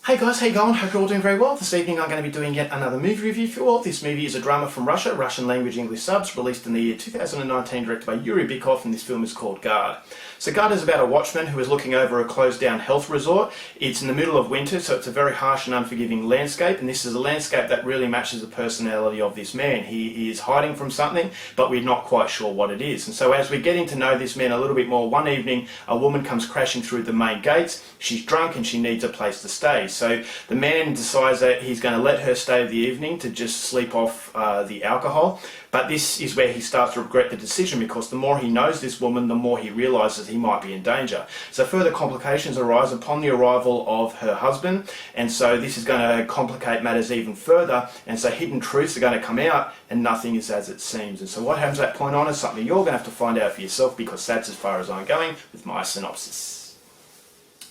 Hey guys, how you going? Hope you're all doing very well. This evening I'm going to be doing yet another movie review for you all. This movie is a drama from Russia, Russian language English subs, released in the year 2019, directed by Yuri Bykov, and this film is called Guard. So Guard is about a watchman who is looking over a closed down health resort. It's in the middle of winter, so it's a very harsh and unforgiving landscape, and this is a landscape that really matches the personality of this man. He is hiding from something, but we're not quite sure what it is. And so as we're getting to know this man a little bit more, one evening a woman comes crashing through the main gates. She's drunk and she needs a place to stay. So the man decides that he's going to let her stay the evening to just sleep off the alcohol. But this is where he starts to regret the decision, because the more he knows this woman, the more he realises he might be in danger. So further complications arise upon the arrival of her husband, and so this is going to complicate matters even further, and so hidden truths are going to come out and nothing is as it seems. And so what happens at that point on is something you're going to have to find out for yourself, because that's as far as I'm going with my synopsis.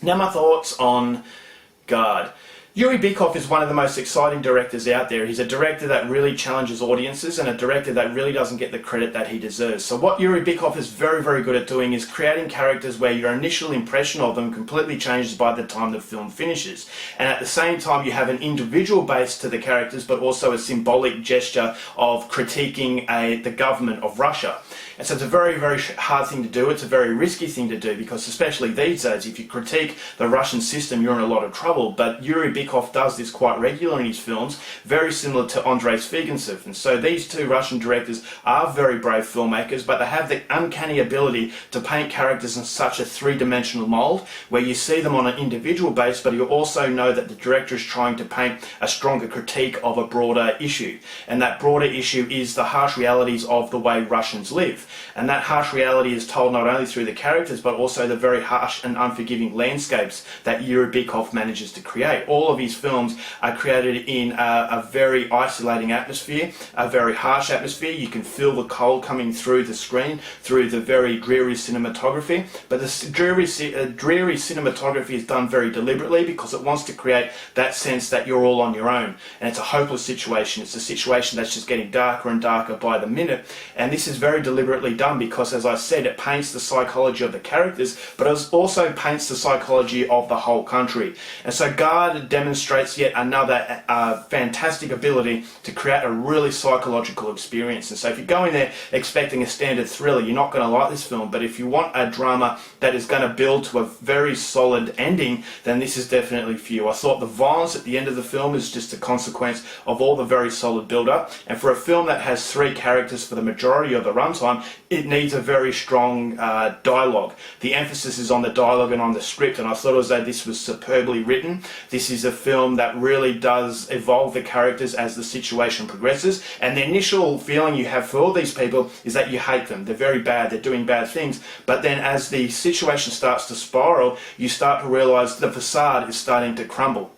Now my thoughts on Guard. Yuri Bykov is one of the most exciting directors out there. He's a director that really challenges audiences and a director that really doesn't get the credit that he deserves. So what Yuri Bykov is very, very good at doing is creating characters where your initial impression of them completely changes by the time the film finishes. And at the same time you have an individual base to the characters, but also a symbolic gesture of critiquing the government of Russia. And so it's a very, very hard thing to do. It's a very risky thing to do, because especially these days, if you critique the Russian system, you're in a lot of trouble. But Yuri Bykov does this quite regularly in his films, very similar to Andrei Zvyagintsev. And so these two Russian directors are very brave filmmakers, but they have the uncanny ability to paint characters in such a three-dimensional mould, where you see them on an individual base, but you also know that the director is trying to paint a stronger critique of a broader issue. And that broader issue is the harsh realities of the way Russians live. And that harsh reality is told not only through the characters, but also the very harsh and unforgiving landscapes that Yuri Bykov manages to create. All of his films are created in a very isolating atmosphere, a very harsh atmosphere. You can feel the cold coming through the screen, through the very dreary cinematography. But the dreary cinematography is done very deliberately, because it wants to create that sense that you're all on your own. And it's a hopeless situation. It's a situation that's just getting darker and darker by the minute. And this is very deliberately done, because, as I said, it paints the psychology of the characters, but it also paints the psychology of the whole country. And so Guard demonstrates yet another fantastic ability to create a really psychological experience. And so if you go in there expecting a standard thriller, you're not going to like this film. But if you want a drama that is going to build to a very solid ending, then this is definitely for you. I thought the violence at the end of the film is just a consequence of all the very solid build-up. And for a film that has three characters for the majority of the runtime, it needs a very strong dialogue. The emphasis is on the dialogue and on the script, and I thought as though this was superbly written. This is a film that really does evolve the characters as the situation progresses, and the initial feeling you have for all these people is that you hate them. They're very bad, they're doing bad things, but then as the situation starts to spiral, you start to realise the facade is starting to crumble.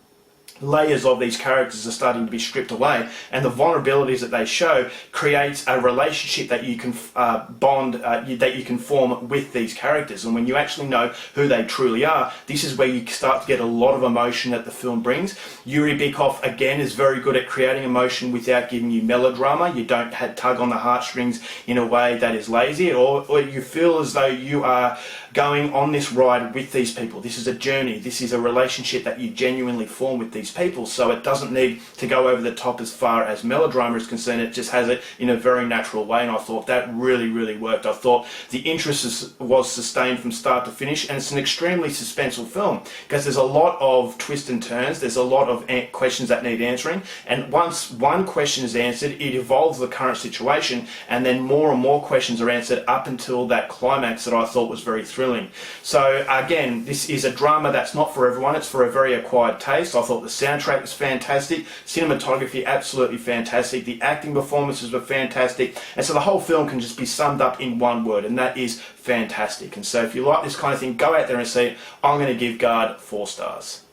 Layers of these characters are starting to be stripped away, and the vulnerabilities that they show creates a relationship that you can that you can form with these characters. And when you actually know who they truly are, this is where you start to get a lot of emotion that the film brings. Yuri Bykov again is very good at creating emotion without giving you melodrama. You don't tug on the heartstrings in a way that is lazy, or you feel as though you are going on this ride with these people. This is a journey. This is a relationship that you genuinely form with these people. So it doesn't need to go over the top as far as melodrama is concerned. It just has it in a very natural way, and I thought that really, really worked. I thought the interest was sustained from start to finish, and it's an extremely suspenseful film, because there's a lot of twists and turns. There's a lot of questions that need answering, and once one question is answered, it evolves the current situation, and then more and more questions are answered up until that climax that I thought was very thrilling. So again, this is a drama that's not for everyone. It's for a very acquired taste. I thought the soundtrack was fantastic, cinematography absolutely fantastic, the acting performances were fantastic, and so the whole film can just be summed up in one word, and that is fantastic. And so if you like this kind of thing, go out there and see it. I'm going to give Guard 4 stars.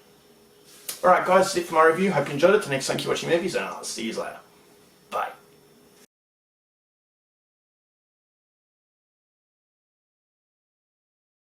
Alright guys, that's it for my review. Hope you enjoyed it. Till next time, keep watching movies, and I'll see you later.